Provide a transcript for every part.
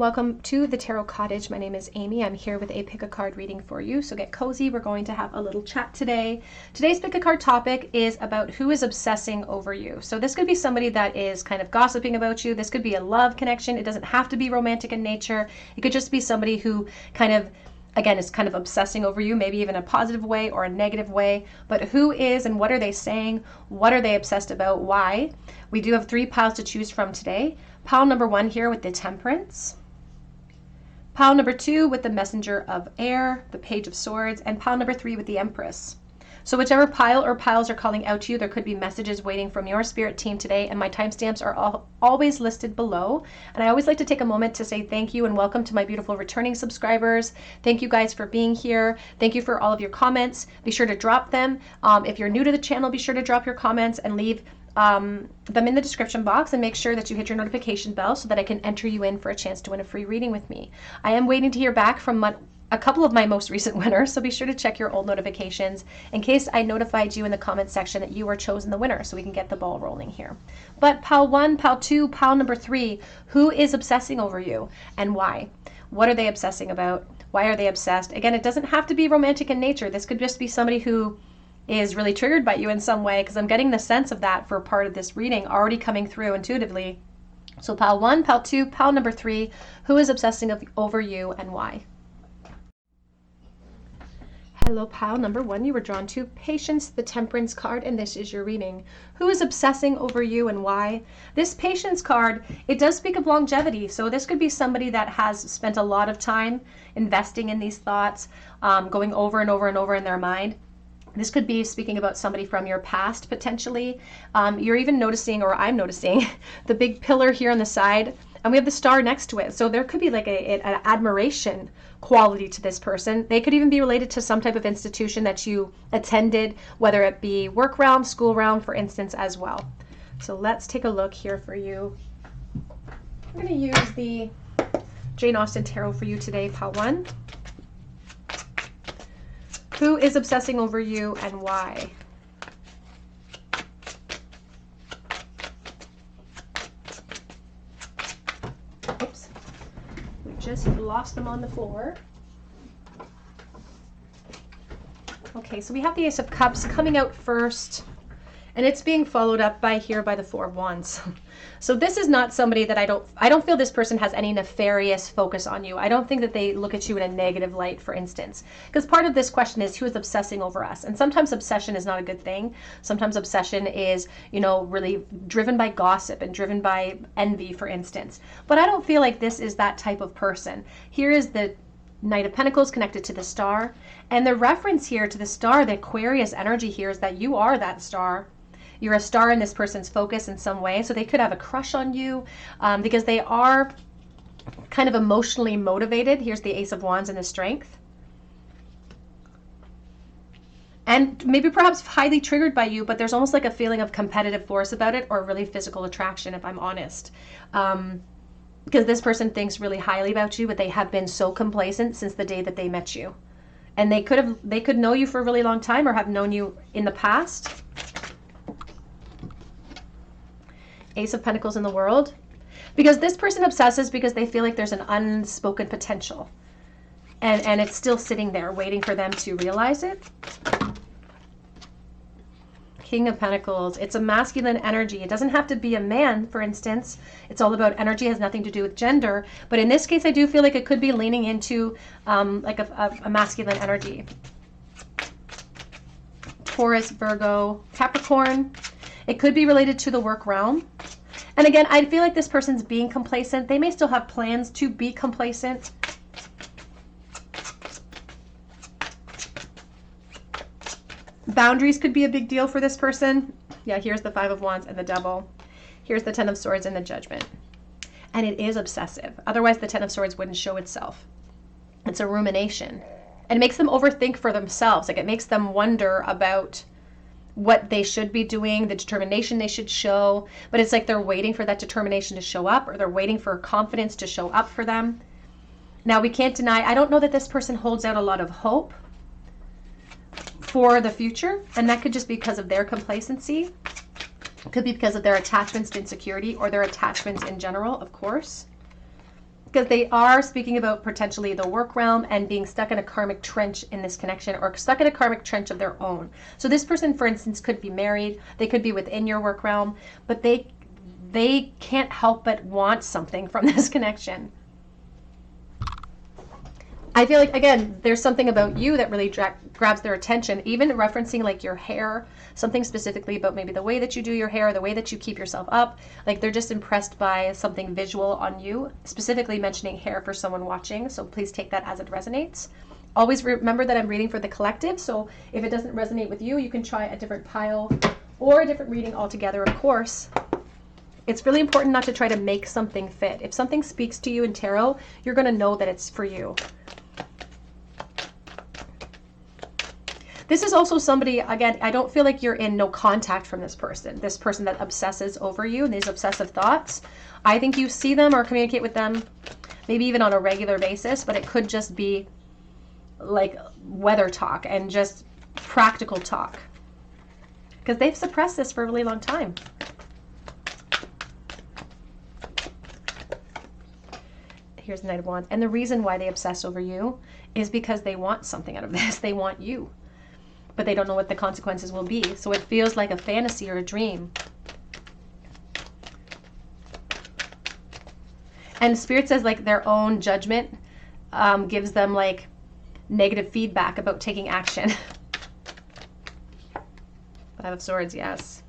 welcome to the Tarot Cottage. My name is Amy. I'm here with a pick a card reading for you. So get cozy. We're going to have a little chat today. Today's pick a card topic is about who is obsessing over you. So this could be somebody that is kind of gossiping about you. This could be a love connection. It doesn't have to be romantic in nature. It could just be somebody who kind of, again, is kind of obsessing over you, maybe even a positive way or a negative way. But who is and what are they saying? What are they obsessed about? Why? We do have 3 piles to choose from today. Pile number 1 here with the Temperance. Pile number 2 with the Messenger of Air, the Page of Swords, and pile number 3 with the Empress. So whichever pile or piles are calling out to you, there could be messages waiting from your spirit team today, and my timestamps are always listed below. And I always like to take a moment to say thank you and welcome to my beautiful returning subscribers. Thank you guys for being here. Thank you for all of your comments. Be sure to drop them. If you're new to the channel, be sure to drop your comments and leave them in the description box, and make sure that you hit your notification bell so that I can enter you in for a chance to win a free reading with me. I am waiting to hear back from a couple of my most recent winners, so be sure to check your old notifications in case I notified you in the comment section that you were chosen the winner, so we can get the ball rolling here. But pile 1, pile 2, pile number 3, who is obsessing over you and why? What are they obsessing about? Why are they obsessed? Again, it doesn't have to be romantic in nature. This could just be somebody who is really triggered by you in some way, because I'm getting the sense of that for part of this reading already coming through intuitively. So pile 1, pile 2, pile number 3, who is obsessing over you and why? Hello, pile number 1. You were drawn to Patience, the Temperance card, and this is your reading. Who is obsessing over you and why? This Patience card, it does speak of longevity. So this could be somebody that has spent a lot of time investing in these thoughts, going over and over and over in their mind. This could be speaking about somebody from your past, potentially. You're even noticing, or I'm noticing, the big pillar here on the side, and we have the star next to it. So there could be like an admiration quality to this person. They could even be related to some type of institution that you attended, whether it be work realm, school realm, for instance, as well. So let's take a look here for you. I'm going to use the Jane Austen Tarot for you today, pile 1. Who is obsessing over you and why? Oops. We just lost them on the floor. Okay, so we have the Ace of Cups coming out first, and it's being followed up by the 4 of Wands. So this is not somebody that I don't feel this person has any nefarious focus on you. I don't think that they look at you in a negative light, for instance. Because part of this question is who is obsessing over us? And sometimes obsession is not a good thing. Sometimes obsession is, really driven by gossip and driven by envy, for instance. But I don't feel like this is that type of person. Here is the Knight of Pentacles connected to the star. And the reference here to the star, the Aquarius energy here, is that you are that star. You're a star in this person's focus in some way. So they could have a crush on you because they are kind of emotionally motivated. Here's the Ace of Wands and the Strength. And maybe perhaps highly triggered by you, but there's almost like a feeling of competitive force about it, or really physical attraction, if I'm honest. Because this person thinks really highly about you, but they have been so complacent since the day that they met you. And they could know you for a really long time or have known you in the past. Ace of Pentacles in the World. Because this person obsesses because they feel like there's an unspoken potential. And it's still sitting there waiting for them to realize it. King of Pentacles. It's a masculine energy. It doesn't have to be a man, for instance. It's all about energy. It has nothing to do with gender. But in this case, I do feel like it could be leaning into like a masculine energy. Taurus, Virgo, Capricorn. It could be related to the work realm. And again, I feel like this person's being complacent. They may still have plans to be complacent. Boundaries could be a big deal for this person. Yeah, here's the 5 of Wands and the Devil. Here's the 10 of Swords and the Judgment. And it is obsessive. Otherwise, the 10 of Swords wouldn't show itself. It's a rumination. And it makes them overthink for themselves. Like, it makes them wonder about what they should be doing, the determination they should show. But it's like they're waiting for that determination to show up, or they're waiting for confidence to show up for them. Now, we can't deny, I don't know that this person holds out a lot of hope for the future, and that could just be because of their complacency. It could be because of their attachments to insecurity, or their attachments in general, of course. because they are speaking about potentially the work realm and being stuck in a karmic trench in this connection, or stuck in a karmic trench of their own. So this person, for instance, could be married, they could be within your work realm, but they can't help but want something from this connection. I feel like, again, there's something about you that really grabs their attention, even referencing like your hair, something specifically about maybe the way that you do your hair, the way that you keep yourself up. Like they're just impressed by something visual on you, specifically mentioning hair for someone watching. So please take that as it resonates. Always remember that I'm reading for the collective. So if it doesn't resonate with you, you can try a different pile or a different reading altogether, of course. It's really important not to try to make something fit. If something speaks to you in tarot, you're going to know that it's for you. This is also somebody, again, I don't feel like you're in no contact from this person that obsesses over you and these obsessive thoughts. I think you see them or communicate with them, maybe even on a regular basis, but it could just be like weather talk and just practical talk, because they've suppressed this for a really long time. Here's the Knight of Wands. And the reason why they obsess over you is because they want something out of this. They want you, but they don't know what the consequences will be. So it feels like a fantasy or a dream. And Spirit says like their own judgment gives them like negative feedback about taking action. Five of Swords, yes.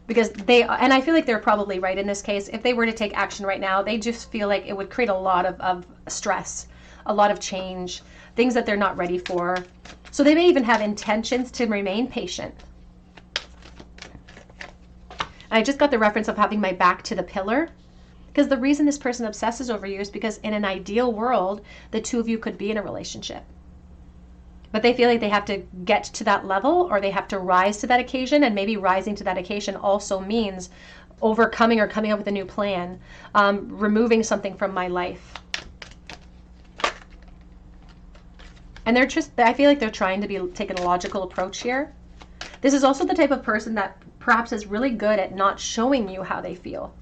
Because and I feel like they're probably right in this case. If they were to take action right now, they just feel like it would create a lot of stress, a lot of change, things that they're not ready for. So they may even have intentions to remain patient. I just got the reference of having my back to the pillar, because the reason this person obsesses over you is because in an ideal world, the two of you could be in a relationship. But they feel like they have to get to that level, or they have to rise to that occasion, and maybe rising to that occasion also means overcoming or coming up with a new plan, removing something from my life. And they're just, I feel like they're trying to be taking a logical approach here. This is also the type of person that perhaps is really good at not showing you how they feel,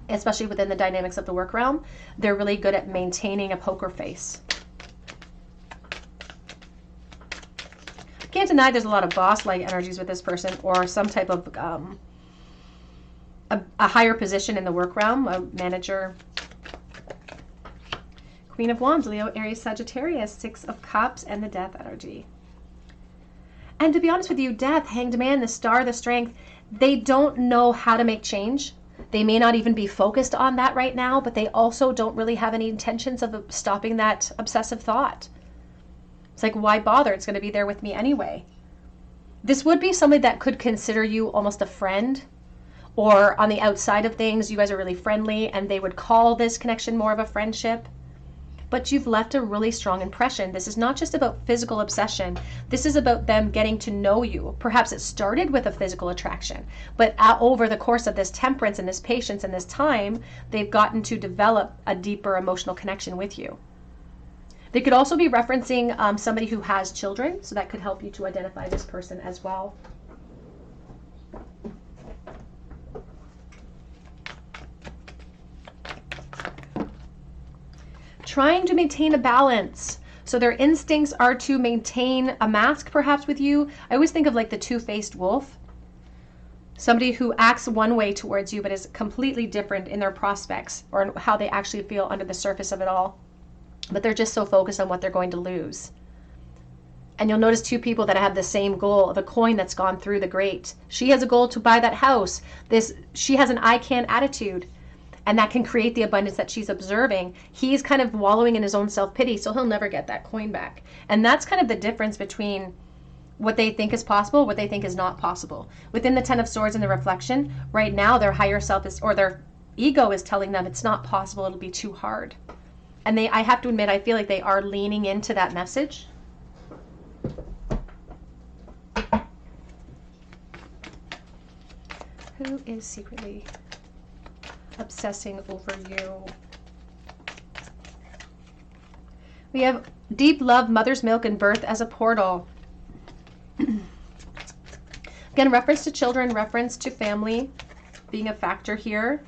especially within the dynamics of the work realm. They're really good at maintaining a poker face. Can't deny there's a lot of boss-like energies with this person, or some type of a higher position in the work realm, a manager. Queen of Wands, Leo, Aries, Sagittarius, Six of Cups, and the Death energy. And to be honest with you, Death, Hanged Man, the Star, the Strength, they don't know how to make change. They may not even be focused on that right now, but they also don't really have any intentions of stopping that obsessive thought. It's like, why bother? It's going to be there with me anyway. This would be somebody that could consider you almost a friend, or on the outside of things, you guys are really friendly, and they would call this connection more of a friendship. But you've left a really strong impression. This is not just about physical obsession. This is about them getting to know you. Perhaps it started with a physical attraction, but over the course of this temperance and this patience and this time, they've gotten to develop a deeper emotional connection with you. They could also be referencing somebody who has children, so that could help you to identify this person as well. Trying to maintain a balance. So their instincts are to maintain a mask perhaps with you. I always think of like the two-faced wolf. Somebody who acts one way towards you but is completely different in their prospects, or how they actually feel under the surface of it all. But they're just so focused on what they're going to lose. And you'll notice two people that have the same goal of a coin that's gone through the grate. She has a goal to buy that house. She has an I can attitude, and that can create the abundance that she's observing. He's kind of wallowing in his own self-pity, so he'll never get that coin back. And that's kind of the difference between what they think is possible, what they think is not possible. Within the Ten of Swords and the reflection, right now their higher self is, or their ego is telling them it's not possible, it'll be too hard. And I have to admit, I feel like they are leaning into that message. Who is secretly obsessing over you? We have deep love, mother's milk, and birth as a portal. Again, reference to children, reference to family being a factor here.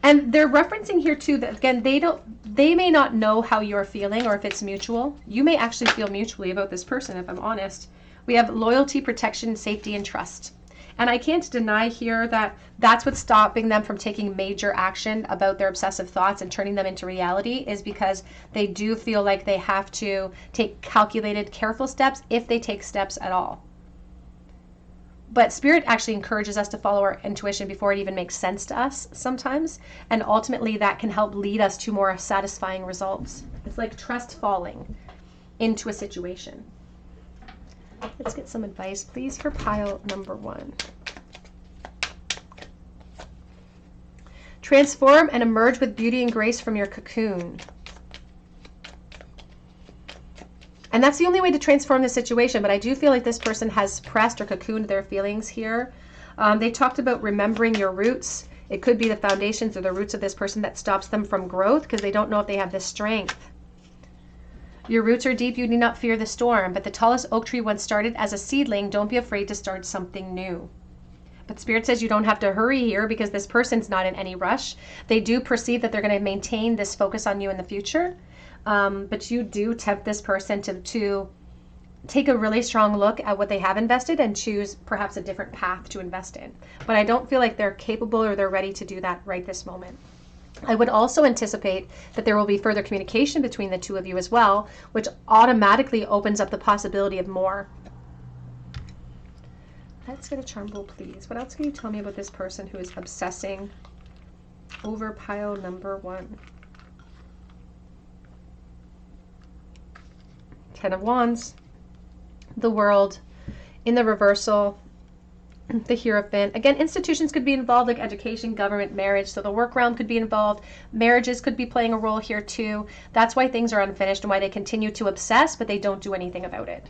And they're referencing here too that, again, they may not know how you're feeling or if it's mutual. You may actually feel mutually about this person, if I'm honest. We have loyalty, protection, safety, and trust. And I can't deny here that that's what's stopping them from taking major action about their obsessive thoughts and turning them into reality, is because they do feel like they have to take calculated, careful steps, if they take steps at all. But Spirit actually encourages us to follow our intuition before it even makes sense to us sometimes. And ultimately that can help lead us to more satisfying results. It's like trust falling into a situation. Let's get some advice, please, for pile number 1. Transform and emerge with beauty and grace from your cocoon. And that's the only way to transform the situation. But I do feel like this person has pressed or cocooned their feelings here. They talked about remembering your roots. It could be the foundations or the roots of this person that stops them from growth because they don't know if they have the strength. Your roots are deep, you need not fear the storm, but the tallest oak tree once started as a seedling. Don't be afraid to start something new. But Spirit says you don't have to hurry here because this person's not in any rush. They do perceive that they're going to maintain this focus on you in the future. But you do tempt this person to take a really strong look at what they have invested and choose perhaps a different path to invest in. But I don't feel like they're capable or they're ready to do that right this moment. I would also anticipate that there will be further communication between the two of you as well, which automatically opens up the possibility of more. Let's get a charm bowl, please. What else can you tell me about this person who is obsessing over pile number 1? 10 of Wands, the World, in the reversal, the Hierophant. Again, institutions could be involved, like education, government, marriage. So the work realm could be involved. Marriages could be playing a role here too. That's why things are unfinished and why they continue to obsess, but they don't do anything about it.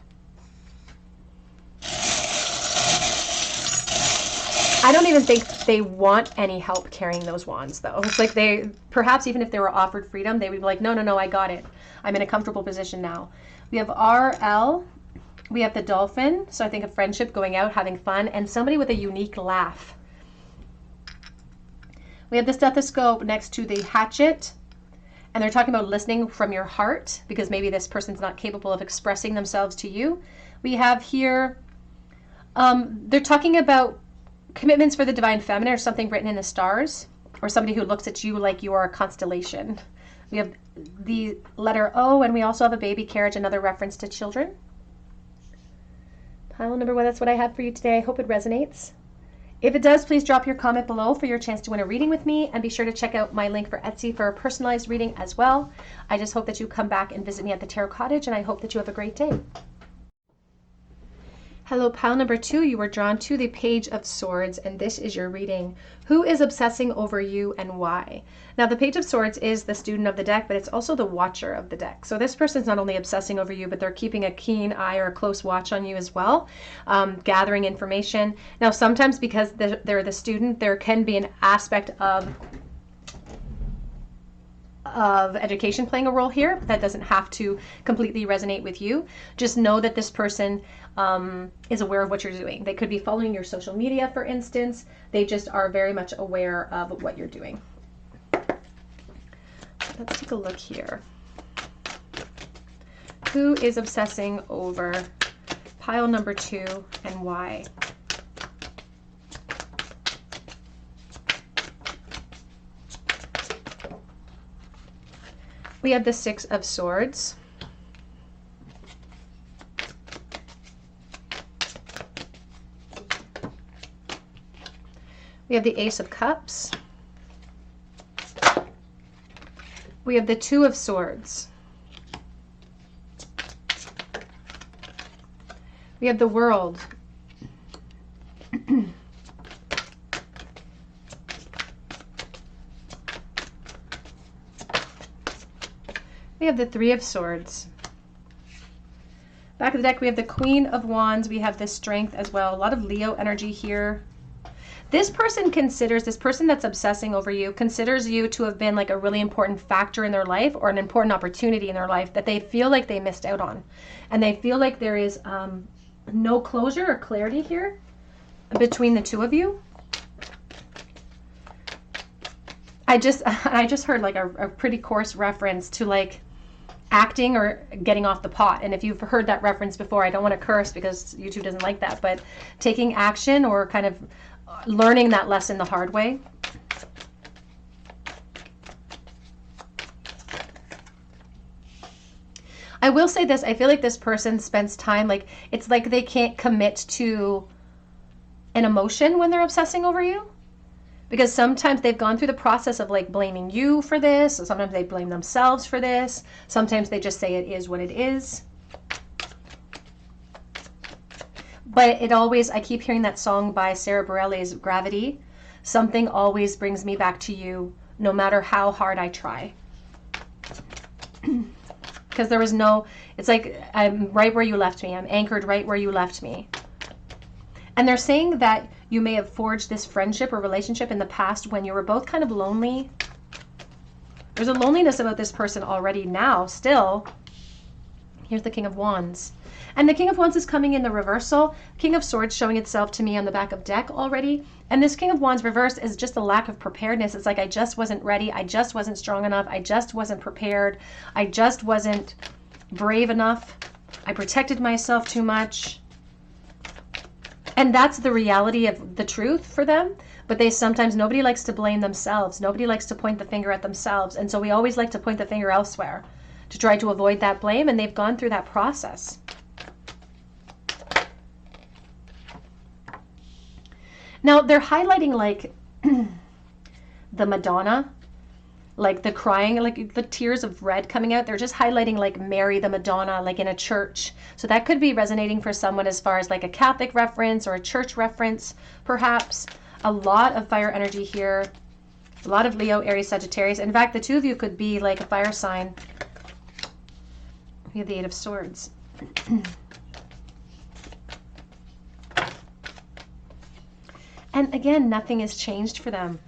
I don't even think they want any help carrying those wands, though. It's like they, perhaps even if they were offered freedom, they would be like, no, no, no, I got it. I'm in a comfortable position now. We have RL. We have the dolphin, so I think of friendship, going out, having fun, and somebody with a unique laugh. We have the stethoscope next to the hatchet, and they're talking about listening from your heart, because maybe this person's not capable of expressing themselves to you. We have here, they're talking about commitments for the divine feminine, or something written in the stars, or somebody who looks at you like you are a constellation. We have the letter O, and we also have a baby carriage, another reference to children. Pile number 1, that's what I have for you today. I hope it resonates. If it does, please drop your comment below for your chance to win a reading with me, and be sure to check out my link for Etsy for a personalized reading as well. I just hope that you come back and visit me at the Tarot Cottage, and I hope that you have a great day. Hello, pile number 2, you were drawn to the Page of Swords, and this is your reading. Who is obsessing over you and why? Now, the Page of Swords is the student of the deck, but it's also the watcher of the deck. So this person's not only obsessing over you, but they're keeping a keen eye or a close watch on you as well, gathering information. Now, sometimes because they're the student, there can be an aspect of education playing a role here. That doesn't have to completely resonate with you. Just know that this person is aware of what you're doing. They could be following your social media, for instance. They just are very much aware of what you're doing. Let's take a look here. Who is obsessing over pile number 2 and why? We have the 6 of Swords. We have the Ace of Cups. We have the 2 of Swords. We have the World. We have the 3 of Swords. Back of the deck, we have the Queen of Wands. We have the Strength as well. A lot of Leo energy here. This person that's obsessing over you, considers you to have been like a really important factor in their life, or an important opportunity in their life that they feel like they missed out on. And they feel like there is no closure or clarity here between the two of you. I just heard like a pretty coarse reference to like acting or getting off the pot. And if you've heard that reference before, I don't want to curse because YouTube doesn't like that, but taking action or kind of learning that lesson the hard way. I will say this, I feel like this person spends time, like, it's like they can't commit to an emotion when they're obsessing over you. Because sometimes they've gone through the process of like blaming you for this, or sometimes they blame themselves for this. Sometimes they just say it is what it is. But it always, I keep hearing that song by Sarah Bareilles, Gravity. Something always brings me back to you, no matter how hard I try. Because there was no, it's like I'm right where you left me. I'm anchored right where you left me. And they're saying that you may have forged this friendship or relationship in the past when you were both kind of lonely. There's a loneliness about this person already now, still. Here's the King of Wands. And the King of Wands is coming in the reversal. King of Swords showing itself to me on the back of deck already. And this King of Wands reverse is just a lack of preparedness. It's like I just wasn't ready. I just wasn't strong enough. I just wasn't prepared. I just wasn't brave enough. I protected myself too much. And that's the reality of the truth for them. But they sometimes, nobody likes to blame themselves. Nobody likes to point the finger at themselves. And so we always like to point the finger elsewhere to try to avoid that blame. And they've gone through that process. Now they're highlighting like the Madonna, like the crying, like the tears of red coming out. They're just highlighting like Mary the Madonna, like in a church. So that could be resonating for someone as far as like a Catholic reference or a church reference, perhaps. A lot of fire energy here. A lot of Leo, Aries, Sagittarius. In fact, the two of you could be like a fire sign. We have the Eight of Swords. And again, nothing has changed for them.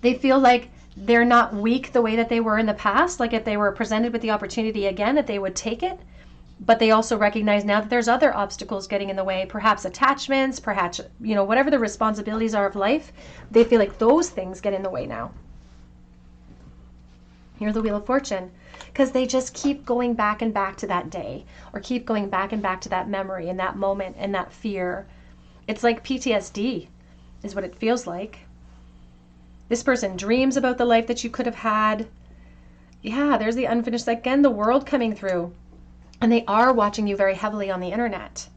They feel like they're not weak the way that they were in the past. Like if they were presented with the opportunity again, that they would take it. But they also recognize now that there's other obstacles getting in the way, perhaps attachments, perhaps, you know, whatever the responsibilities are of life, they feel like those things get in the way now. Here's the Wheel of Fortune, because they just keep going back and back to that day, or keep going back and back to that memory and that moment and that fear. It's like PTSD is what it feels like. This person dreams about the life that you could have had. Yeah, there's the unfinished, again, the world coming through. And they are watching you very heavily on the internet.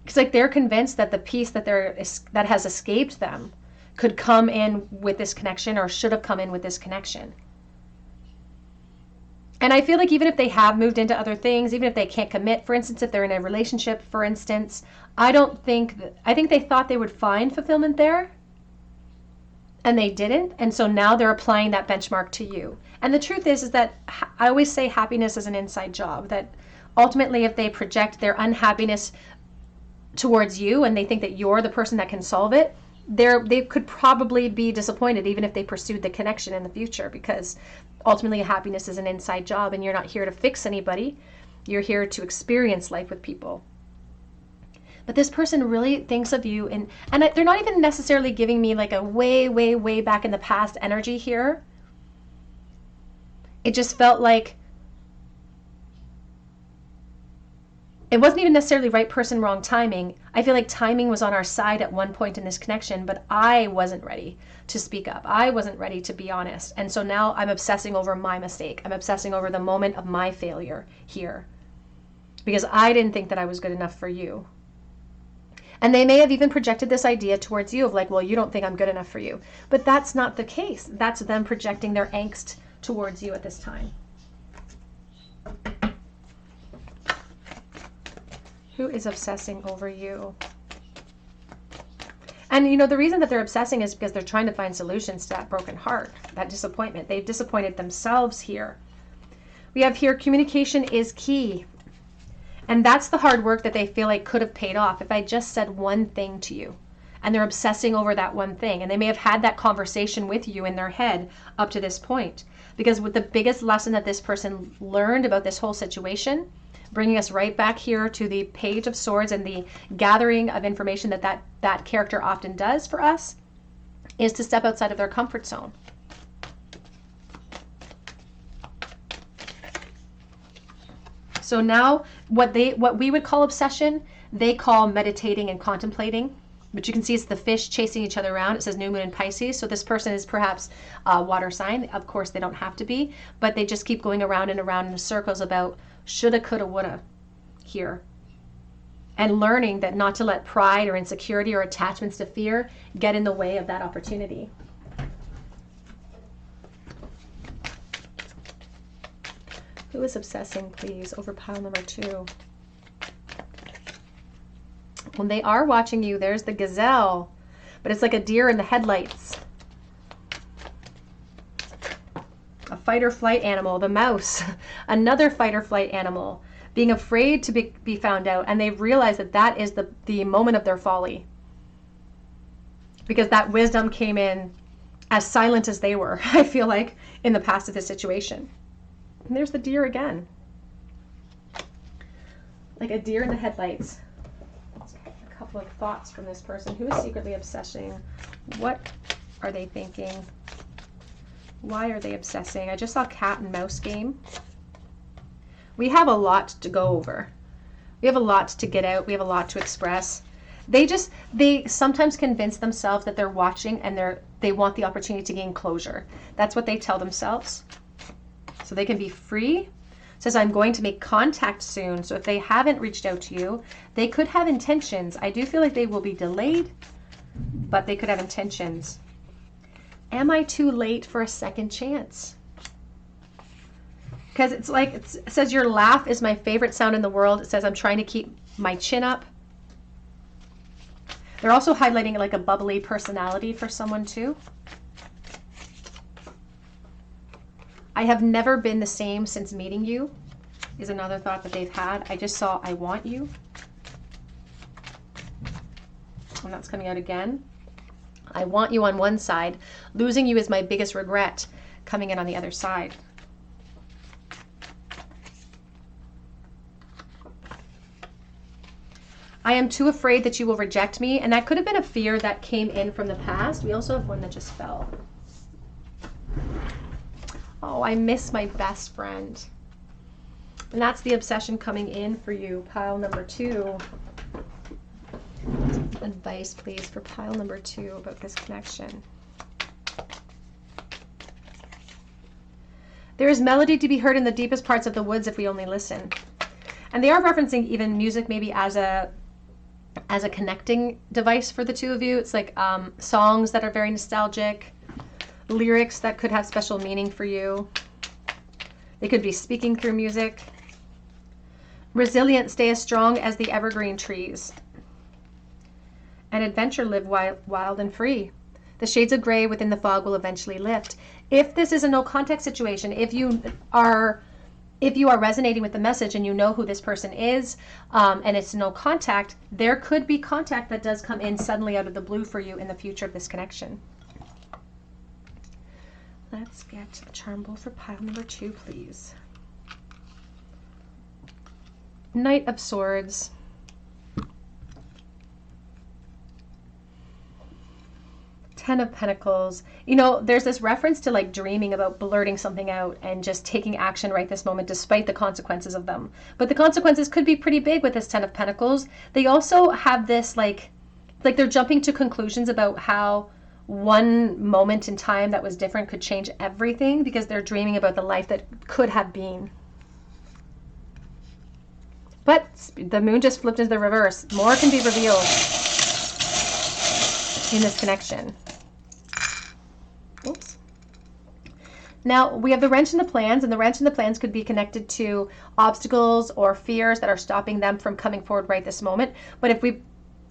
It's like they're convinced that the piece that that has escaped them could come in with this connection, or should have come in with this connection. And I feel like even if they have moved into other things, even if they can't commit, for instance, if they're in a relationship, for instance, I think they thought they would find fulfillment there, and they didn't. And so now they're applying that benchmark to you. And the truth is that I always say happiness is an inside job, that ultimately if they project their unhappiness towards you and they think that you're the person that can solve it, they could probably be disappointed even if they pursued the connection in the future, because ultimately happiness is an inside job and you're not here to fix anybody. You're here to experience life with people. But this person really thinks of you, and they're not even necessarily giving me like a way, way, way back in the past energy here. It just felt like it wasn't even necessarily right person, wrong timing. I feel like timing was on our side at one point in this connection, but I wasn't ready to speak up. I wasn't ready to be honest. And so now I'm obsessing over my mistake. I'm obsessing over the moment of my failure here, because I didn't think that I was good enough for you. And they may have even projected this idea towards you of like, well, you don't think I'm good enough for you. But that's not the case. That's them projecting their angst towards you at this time. Who is obsessing over you? And you know, the reason that they're obsessing is because they're trying to find solutions to that broken heart, that disappointment. They've disappointed themselves here. We have here, communication is key. And that's the hard work that they feel like could have paid off if I just said one thing to you. And they're obsessing over that one thing. And they may have had that conversation with you in their head up to this point. Because with the biggest lesson that this person learned about this whole situation, bringing us right back here to the Page of Swords and the gathering of information that character often does for us, is to step outside of their comfort zone. So now what we would call obsession, they call meditating and contemplating. But you can see it's the fish chasing each other around. It says new moon in Pisces. So this person is perhaps a water sign. Of course, they don't have to be, but they just keep going around and around in circles about shoulda, coulda, woulda here. And learning that not to let pride or insecurity or attachments to fear get in the way of that opportunity. Who is obsessing, please, over pile number 2? When they are watching you, there's the gazelle, but it's like a deer in the headlights. A fight or flight animal, the mouse, another fight or flight animal, being afraid to be found out, and they've realized that that is the moment of their folly. Because that wisdom came in as silent as they were, I feel like, in the past of this situation. And there's the deer again. Like a deer in the headlights. A couple of thoughts from this person. Who is secretly obsessing? What are they thinking? Why are they obsessing? I just saw cat and mouse game. We have a lot to go over. We have a lot to get out. We have a lot to express. They sometimes convince themselves that they're watching and they want the opportunity to gain closure. That's what they tell themselves. So they can be free. It says, I'm going to make contact soon. So if they haven't reached out to you, they could have intentions. I do feel like they will be delayed, but they could have intentions. Am I too late for a second chance? Because it's like, it says your laugh is my favorite sound in the world. It says I'm trying to keep my chin up. They're also highlighting like a bubbly personality for someone too. I have never been the same since meeting you is another thought that they've had. I just saw I want you. And that's coming out again. I want you on one side. Losing you is my biggest regret, coming in on the other side. I am too afraid that you will reject me. And that could have been a fear that came in from the past. We also have one that just fell. Oh, I miss my best friend. And that's the obsession coming in for you, pile number 2. Advice, please, for pile number 2 about this connection. There is melody to be heard in the deepest parts of the woods if we only listen. And they are referencing even music maybe as a connecting device for the two of you. It's like songs that are very nostalgic, lyrics that could have special meaning for you. They could be speaking through music. Resilient, stay as strong as the evergreen trees. And adventure, live wild and free. The shades of gray within the fog will eventually lift. If this is a no contact situation, if you are resonating with the message and you know who this person is, and it's no contact, there could be contact that does come in suddenly out of the blue for you in the future of this connection. Let's get a charm bowl for pile number 2, please. Knight of Swords. Ten of Pentacles. You know, there's this reference to like dreaming about blurting something out and just taking action right this moment despite the consequences of them. But the consequences could be pretty big with this Ten of Pentacles. They also have this like they're jumping to conclusions about how one moment in time that was different could change everything because they're dreaming about the life that could have been. But the moon just flipped into the reverse. More can be revealed in this connection. Oops. Now we have the wrench in the plans, and the wrench in the plans could be connected to obstacles or fears that are stopping them from coming forward right this moment. But if we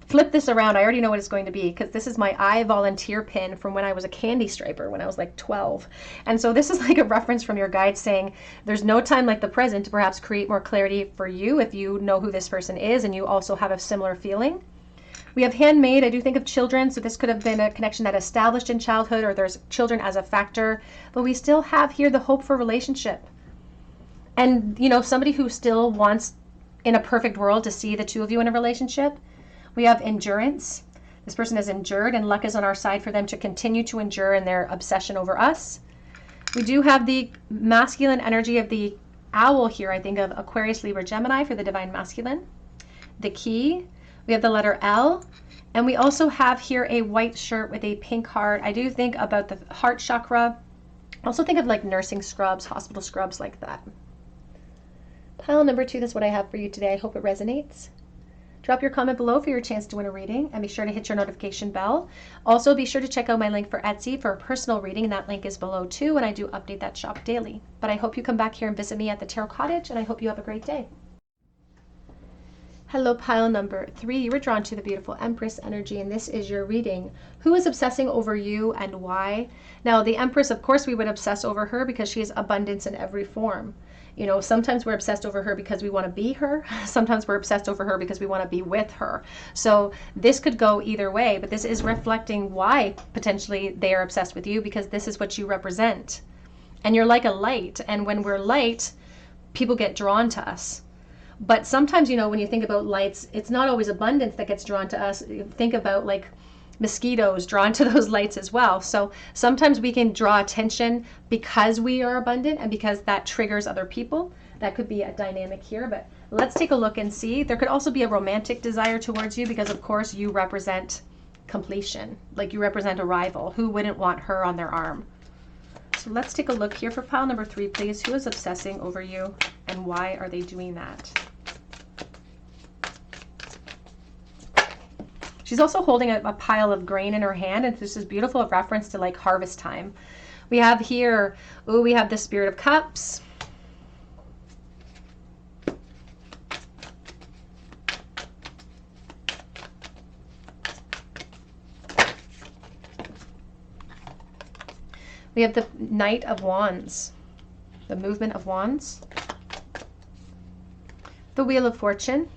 flip this around, I already know what it's going to be, because this is my I volunteer pin from when I was a candy striper when I was like 12. And so this is like a reference from your guide saying there's no time like the present to perhaps create more clarity for you if you know who this person is and you also have a similar feeling. We have handmade. I do think of children, so this could have been a connection that established in childhood, or there's children as a factor, but we still have here the hope for relationship. And, you know, somebody who still wants in a perfect world to see the two of you in a relationship. We have endurance. This person has endured, and luck is on our side for them to continue to endure in their obsession over us. We do have the masculine energy of the owl here, I think of Aquarius, Libra, Gemini for the divine masculine. The key, we have the letter L, and we also have here a white shirt with a pink heart. I do think about the heart chakra. Also think of like nursing scrubs, hospital scrubs, like that. Pile number 2, that's what I have for you today. I hope it resonates. Drop your comment below for your chance to win a reading, and be sure to hit your notification bell. Also, be sure to check out my link for Etsy for a personal reading, and that link is below too, and I do update that shop daily. But I hope you come back here and visit me at the Tarot Cottage, and I hope you have a great day. Hello, pile number 3. You were drawn to the beautiful Empress energy, and this is your reading. Who is obsessing over you and why? Now, the Empress, of course, we would obsess over her because she is abundance in every form. You know, sometimes we're obsessed over her because we want to be her. Sometimes we're obsessed over her because we want to be with her. So this could go either way, but this is reflecting why potentially they are obsessed with you, because this is what you represent. And you're like a light. And when we're light, people get drawn to us. But sometimes, you know, when you think about lights, it's not always abundance that gets drawn to us. Think about like mosquitoes drawn to those lights as well. So sometimes we can draw attention because we are abundant and because that triggers other people. That could be a dynamic here, but let's take a look and see. There could also be a romantic desire towards you because, of course, you represent completion. Like you represent a rival. Who wouldn't want her on their arm? So let's take a look here for pile number 3, please. Who is obsessing over you and why are they doing that? She's also holding a pile of grain in her hand, and this is beautiful reference to like harvest time. We have here, we have the Spirit of Cups. We have the Knight of Wands, the movement of wands. The Wheel of Fortune.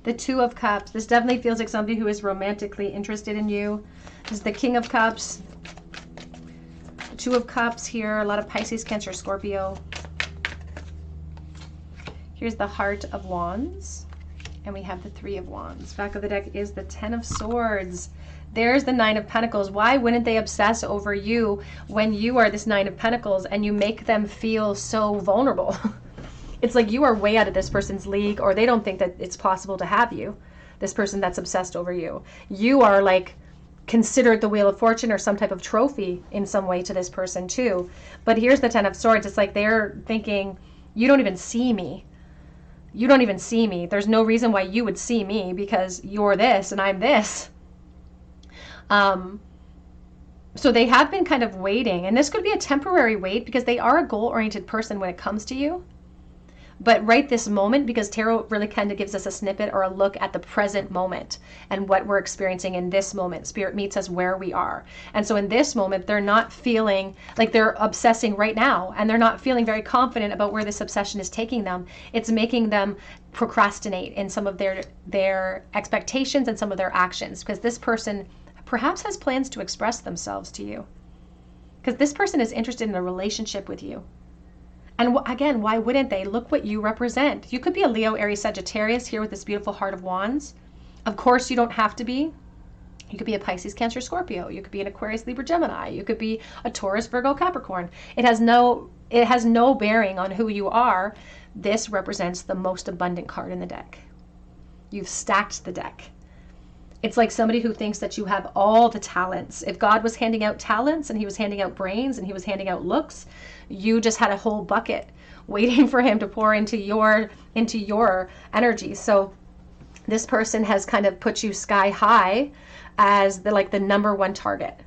The Two of Cups. This definitely feels like somebody who is romantically interested in you. This is the King of Cups. The Two of Cups here. A lot of Pisces, Cancer, Scorpio. Here's the Heart of Wands. And we have the Three of Wands. Back of the deck is the Ten of Swords. There's the Nine of Pentacles. Why wouldn't they obsess over you when you are this Nine of Pentacles and you make them feel so vulnerable? It's like you are way out of this person's league, or they don't think that it's possible to have you, this person that's obsessed over you. You are like considered the Wheel of Fortune or some type of trophy in some way to this person too. But here's the Ten of Swords. It's like they're thinking, you don't even see me. You don't even see me. There's no reason why you would see me because you're this and I'm this. So they have been kind of waiting, and this could be a temporary wait because they are a goal-oriented person when it comes to you. But right this moment, because tarot really kind of gives us a snippet or a look at the present moment and what we're experiencing in this moment. Spirit meets us where we are. And so in this moment, they're not feeling like they're obsessing right now, and they're not feeling very confident about where this obsession is taking them. It's making them procrastinate in some of their expectations and some of their actions, because this person perhaps has plans to express themselves to you. Because this person is interested in a relationship with you. And again, why wouldn't they? Look what you represent. You could be a Leo, Aries, Sagittarius here with this beautiful Heart of Wands. Of course, you don't have to be. You could be a Pisces, Cancer, Scorpio. You could be an Aquarius, Libra, Gemini. You could be a Taurus, Virgo, Capricorn. It has no bearing on who you are. This represents the most abundant card in the deck. You've stacked the deck. It's like somebody who thinks that you have all the talents. If God was handing out talents and he was handing out brains and he was handing out looks, you just had a whole bucket waiting for him to pour into your energy. So this person has kind of put you sky high as the #1 target.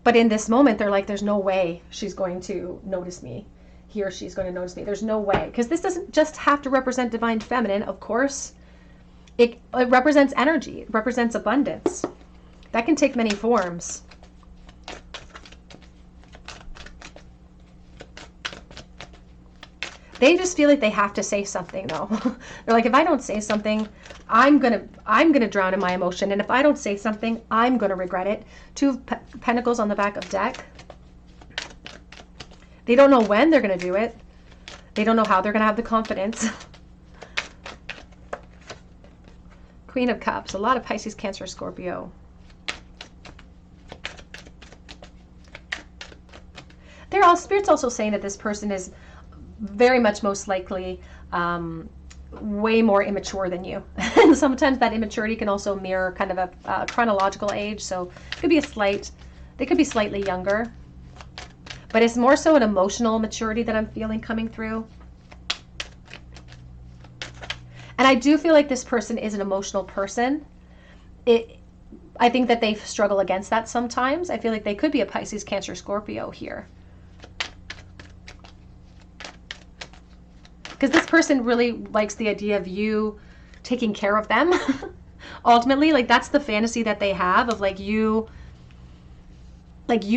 But in this moment, they're like, there's no way she's going to notice me. He or she's going to notice me. There's no way. Because this doesn't just have to represent divine feminine, of course. It represents energy. It represents abundance. That can take many forms. They just feel like they have to say something, though. They're like, if I don't say something, I'm gonna drown in my emotion, and if I don't say something, I'm gonna regret it. Two of Pentacles on the back of deck. They don't know when they're going to do it. They don't know how they're going to have the confidence. Queen of Cups, a lot of Pisces, Cancer, Scorpio. Spirit's also saying that this person is very much most likely way more immature than you. And sometimes that immaturity can also mirror kind of a chronological age. So it could be they could be slightly younger. But it's more so an emotional maturity that I'm feeling coming through. And I do feel like this person is an emotional person. I think that they struggle against that sometimes. I feel like they could be a Pisces, Cancer, Scorpio here. Because this person really likes the idea of you taking care of them. Ultimately, like that's the fantasy that they have of like you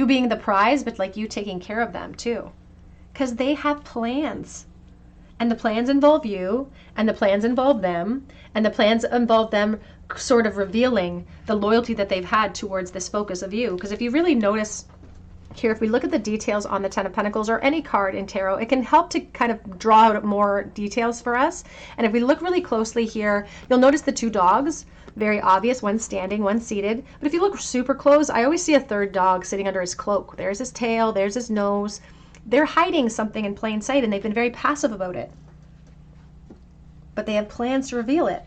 being the prize, but like you taking care of them too. Because they have plans. And the plans involve you, and the plans involve them, and the plans involve them sort of revealing the loyalty that they've had towards this focus of you. Because if you really notice here, if we look at the details on the Ten of Pentacles or any card in tarot, it can help to kind of draw out more details for us. And if we look really closely here, you'll notice the two dogs, very obvious, one standing, one seated. But if you look super close, I always see a third dog sitting under his cloak. There's his tail, there's his nose. They're hiding something in plain sight, and they've been very passive about it. But they have plans to reveal it.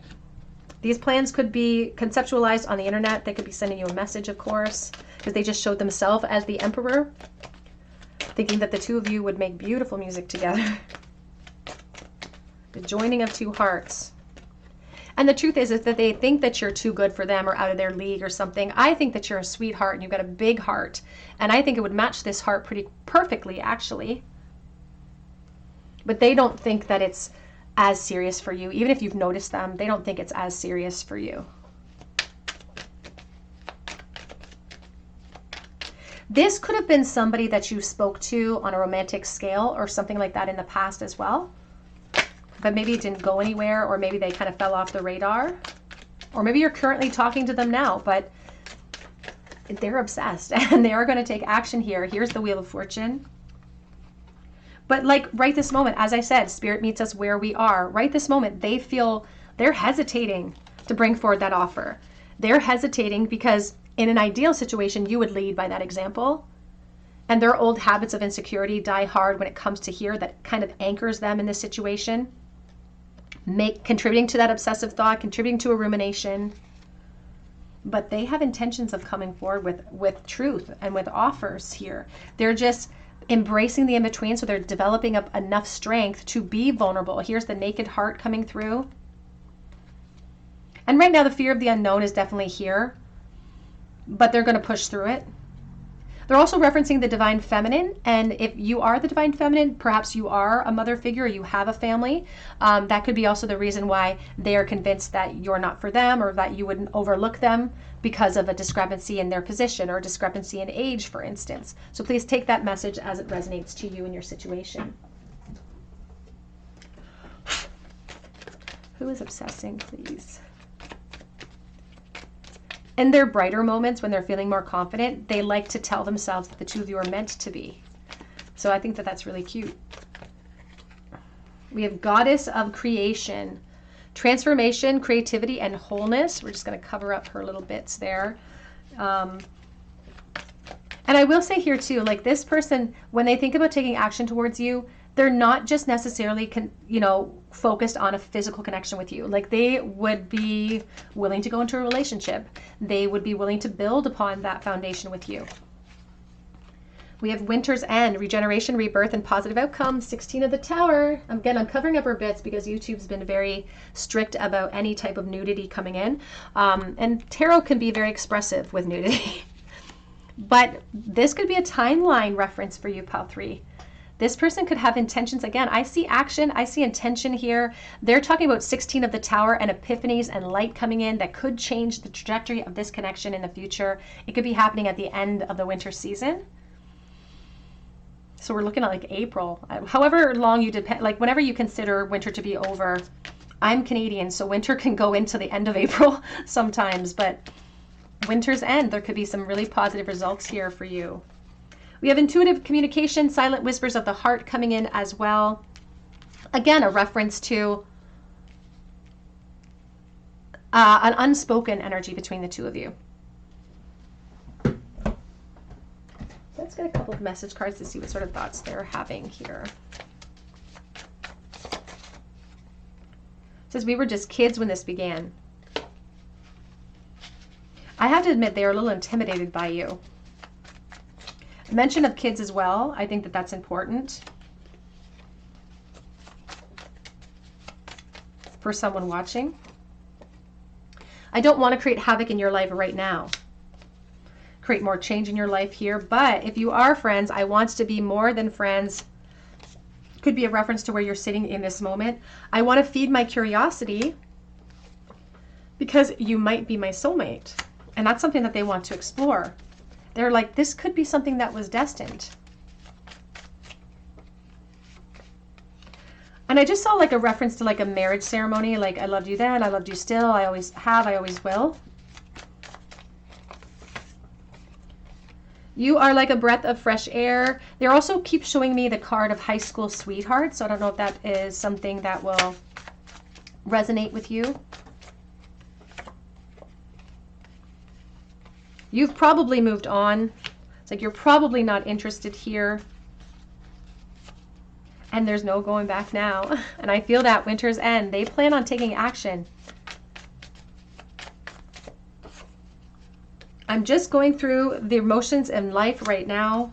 These plans could be conceptualized on the internet. They could be sending you a message, of course, because they just showed themselves as the Emperor, thinking that the two of you would make beautiful music together. The joining of two hearts. And the truth is that they think that you're too good for them or out of their league or something. I think that you're a sweetheart and you've got a big heart. And I think it would match this heart pretty perfectly, actually. But they don't think that it's as serious for you. Even if you've noticed them, they don't think it's as serious for you. This could have been somebody that you spoke to on a romantic scale or something like that in the past as well. But maybe it didn't go anywhere, or maybe they kind of fell off the radar. Or maybe you're currently talking to them now, but they're obsessed and they are going to take action here. Here's the Wheel of Fortune. But like right this moment, as I said, Spirit meets us where we are. Right this moment, they feel they're hesitating to bring forward that offer. They're hesitating because in an ideal situation, you would lead by that example. And their old habits of insecurity die hard when it comes to here. That kind of anchors them in this situation. Contributing to that obsessive thought, contributing to a rumination. But they have intentions of coming forward with truth and with offers here. They're just embracing the in-between, so they're developing up enough strength to be vulnerable. Here's the naked heart coming through. And right now the fear of the unknown is definitely here, but they're going to push through it. They're also referencing the divine feminine, and if you are the divine feminine, perhaps you are a mother figure or you have a family. That could be also the reason why they are convinced that you're not for them, or that you wouldn't overlook them because of a discrepancy in their position or discrepancy in age, for instance. So please take that message as it resonates to you in your situation. Who is obsessing, please? In their brighter moments, when they're feeling more confident, they like to tell themselves that the two of you are meant to be. So I think that that's really cute. We have Goddess of Creation, transformation, creativity, and wholeness. We're just going to cover up her little bits there. And I will say here too, like this person, when they think about taking action towards you, they're not just necessarily, focused on a physical connection with you. Like they would be willing to go into a relationship. They would be willing to build upon that foundation with you. We have Winter's End, regeneration, rebirth, and positive outcomes. 16 of the Tower. Again, I'm covering up her bits because YouTube's been very strict about any type of nudity coming in. And tarot can be very expressive with nudity. But this could be a timeline reference for you, Pal 3. This person could have intentions. Again, I see action, I see intention here. They're talking about 16 of the Tower and epiphanies and light coming in that could change the trajectory of this connection in the future. It could be happening at the end of the winter season. So we're looking at like April, however long you depend, like whenever you consider winter to be over. I'm Canadian, so winter can go into the end of April sometimes, but winter's end, there could be some really positive results here for you. We have intuitive communication, silent whispers of the heart coming in as well. Again, a reference to an unspoken energy between the two of you. Let's get a couple of message cards to see what sort of thoughts they're having here. It says, we were just kids when this began. I have to admit, they are a little intimidated by you. Mention of kids as well. I think that that's important for someone watching. I don't want to create havoc in your life right now. Create more change in your life here. But if you are friends, I want to be more than friends. Could be a reference to where you're sitting in this moment. I want to feed my curiosity because you might be my soulmate. And that's something that they want to explore. They're like, this could be something that was destined. And I just saw like a reference to like a marriage ceremony. Like, I loved you then, I loved you still, I always have, I always will. You are like a breath of fresh air. They also keep showing me the card of high school sweetheart. So I don't know if that is something that will resonate with you. You've probably moved on. It's like you're probably not interested here. And there's no going back now. And I feel that winter's end. They plan on taking action. I'm just going through the emotions in life right now.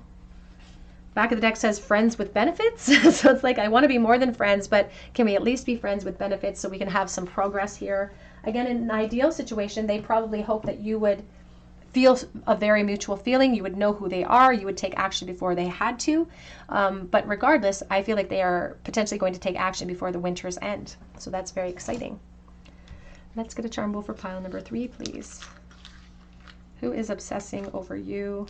Back of the deck says friends with benefits. So it's like, I want to be more than friends, but can we at least be friends with benefits so we can have some progress here? Again, in an ideal situation, they probably hope that you would feel a very mutual feeling. You would know who they are. You would take action before they had to. But regardless, I feel like they are potentially going to take action before the winter's end. So that's very exciting. Let's get a charm bowl for pile number 3, please. Who is obsessing over you?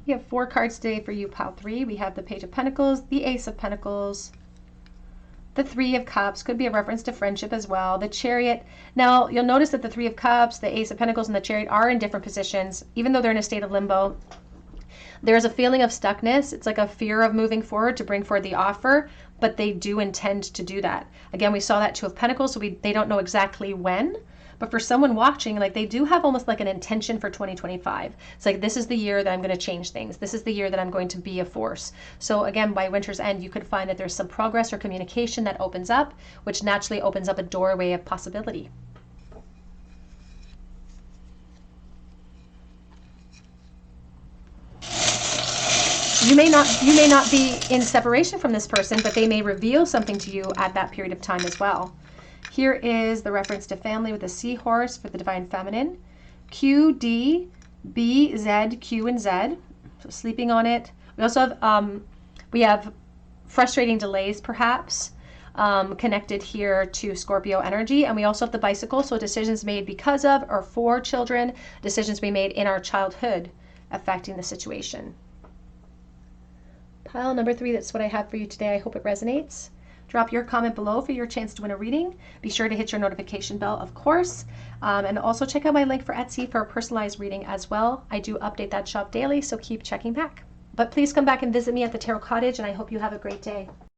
We have 4 cards today for you, pile 3. We have the Page of Pentacles, the Ace of Pentacles, the 3 of Cups, could be a reference to friendship as well. The Chariot. Now, you'll notice that the 3 of Cups, the Ace of Pentacles, and the Chariot are in different positions. Even though they're in a state of limbo, there's a feeling of stuckness. It's like a fear of moving forward to bring forward the offer, but they do intend to do that. Again, we saw that 2 of Pentacles, so they don't know exactly when. But for someone watching, like, they do have almost like an intention for 2025. It's like, this is the year that I'm going to change things. This is the year that I'm going to be a force. So again, by winter's end, you could find that there's some progress or communication that opens up, which naturally opens up a doorway of possibility. You may not be in separation from this person, but they may reveal something to you at that period of time as well. Here is the reference to family with a seahorse for the Divine Feminine. Q, D, B, Z, Q, and Z. So sleeping on it. We also have frustrating delays, perhaps, connected here to Scorpio energy. And we also have the bicycle, so decisions made because of or for children, decisions we made in our childhood affecting the situation. Pile number 3, that's what I have for you today. I hope it resonates. Drop your comment below for your chance to win a reading. Be sure to hit your notification bell, of course. And also check out my link for Etsy for a personalized reading as well. I do update that shop daily, so keep checking back. But please come back and visit me at the Tarot Cottage, and I hope you have a great day.